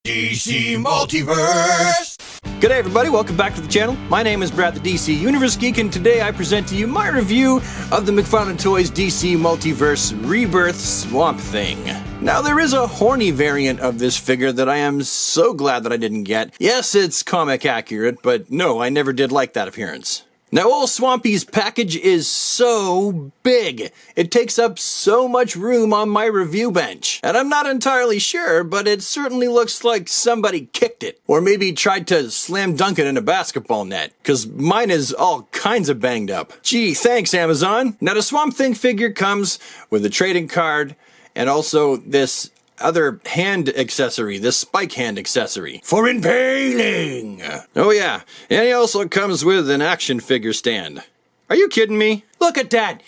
DC Multiverse! G'day everybody, welcome back to the channel. My name is Brad the DC Universe Geek, and today I present to you my review of the McFarlane Toys DC Multiverse Rebirth Swamp Thing. Now there is a horny variant of this figure that I am so glad that I didn't get. Yes, it's comic accurate, but no, I never did like that appearance. Now, old Swampy's package is so big. It takes up so much room on my review bench. And I'm not entirely sure, but it certainly looks like somebody kicked it. Or maybe tried to slam dunk it in a basketball net. Cause mine is all kinds of banged up. Gee, thanks Amazon. Now the Swamp Thing figure comes with a trading card and also this other hand accessory, this spike hand accessory for impaling. Oh yeah, and he also comes with an action figure stand. Are you kidding me? Look at that.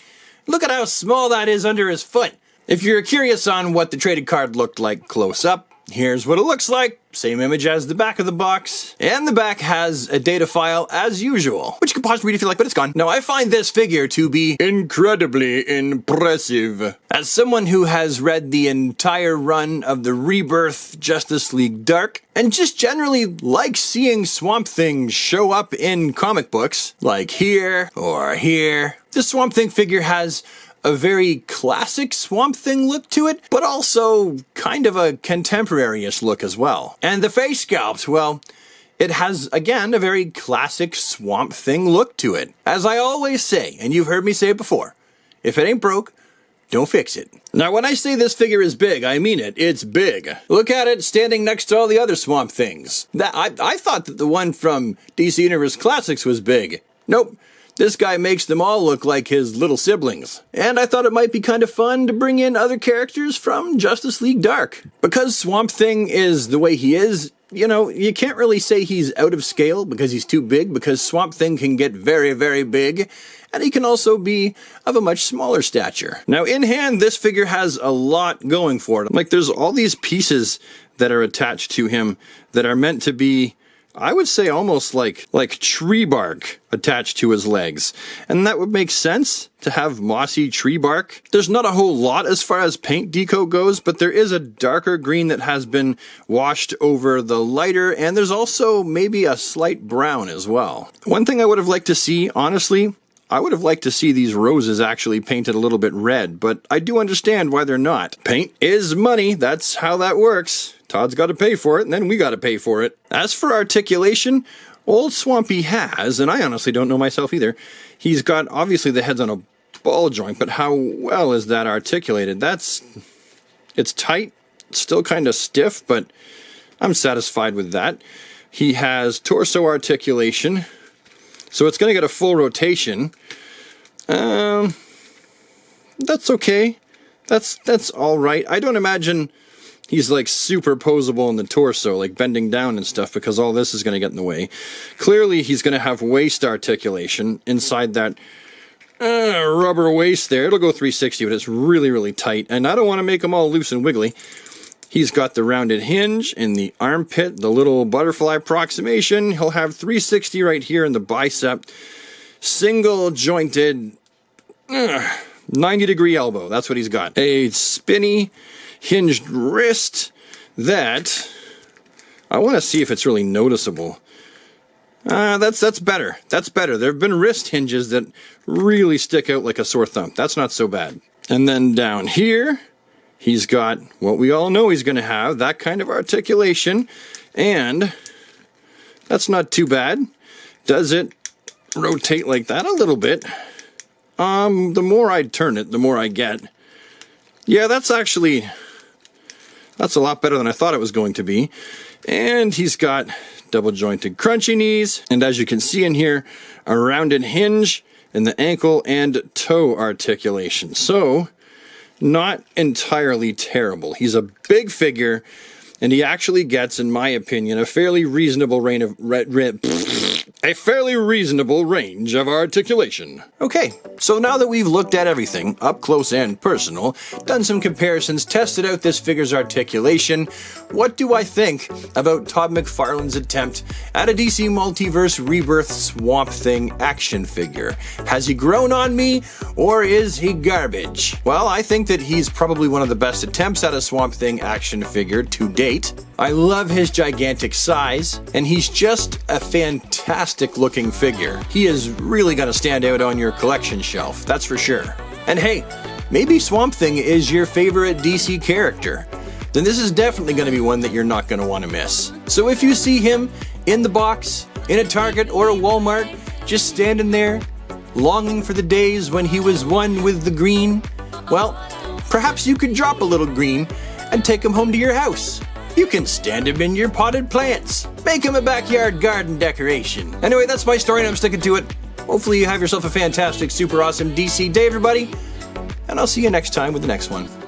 Look at how small that is under his foot. If you're curious on what the trading card looked like close up, here's what it looks like. Same image as the back of the box. And the back has a data file as usual, which you can pause to read if you like, but it's gone. Now I find this figure to be incredibly impressive. As someone who has read the entire run of the Rebirth Justice League Dark, and just generally likes seeing Swamp Thing show up in comic books, like here or here, the Swamp Thing figure has a very classic Swamp Thing look to it, but also kind of a contemporary-ish look as well. And the face sculpt, well, it has, again, a very classic Swamp Thing look to it. As I always say, and you've heard me say it before, if it ain't broke, don't fix it. Now, when I say this figure is big, I mean it. It's big. Look at it standing next to all the other Swamp Things. I thought that the one from DC Universe Classics was big. Nope. This guy makes them all look like his little siblings. And I thought it might be kind of fun to bring in other characters from Justice League Dark. Because Swamp Thing is the way he is, you know, you can't really say he's out of scale because he's too big, because Swamp Thing can get very, very big. And he can also be of a much smaller stature. Now, in hand, this figure has a lot going for it. Like, there's all these pieces that are attached to him that are meant to be, I would say, almost like tree bark attached to his legs. And that would make sense to have mossy tree bark. There's not a whole lot as far as paint deco goes, but there is a darker green that has been washed over the lighter, and there's also maybe a slight brown as well. One thing I would have liked to see, honestly, I would have liked to see these roses actually painted a little bit red, but I do understand why they're not. Paint is money, that's how that works. Todd's got to pay for it, and then we got to pay for it. As for articulation, old Swampy has, and I honestly don't know myself either, he's got, obviously the head's on a ball joint, but how well is that articulated? It's tight, it's still kind of stiff, but I'm satisfied with that. He has torso articulation, so it's going to get a full rotation. That's okay. That's all right. I don't imagine he's like super posable in the torso, like bending down and stuff, because all this is going to get in the way. Clearly, he's going to have waist articulation inside that rubber waist there. It'll go 360, but it's really, really tight. And I don't want to make them all loose and wiggly. He's got the rounded hinge in the armpit, the little butterfly approximation. He'll have 360 right here in the bicep. Single jointed 90-degree elbow. That's what he's got. A spinny hinged wrist that I want to see if it's really noticeable. That's better. That's better. There have been wrist hinges that really stick out like a sore thumb. That's not so bad. And then down here, he's got what we all know he's going to have, that kind of articulation, and that's not too bad. Does it rotate like that a little bit? The more I turn it, the more I get. Yeah, that's a lot better than I thought it was going to be. And he's got double jointed crunchy knees, and as you can see in here, a rounded hinge in the ankle and toe articulation. So, not entirely terrible. He's a big figure, and he actually gets, in my opinion, a fairly reasonable a fairly reasonable range of articulation. Okay, so now that we've looked at everything, up close and personal, done some comparisons, tested out this figure's articulation, what do I think about Todd McFarlane's attempt at a DC Multiverse Rebirth Swamp Thing action figure? Has he grown on me, or is he garbage? Well, I think that he's probably one of the best attempts at a Swamp Thing action figure to date. I love his gigantic size, and he's just a fantastic looking figure. He is really gonna stand out on your collection shelf, that's for sure. And hey, maybe Swamp Thing is your favorite DC character. Then this is definitely gonna be one that you're not gonna wanna miss. So if you see him in the box, in a Target or a Walmart, just standing there, longing for the days when he was one with the green, well, perhaps you could drop a little green and take him home to your house. You can stand him in your potted plants. Make him a backyard garden decoration. Anyway, that's my story and I'm sticking to it. Hopefully you have yourself a fantastic, super awesome DC day, everybody. And I'll see you next time with the next one.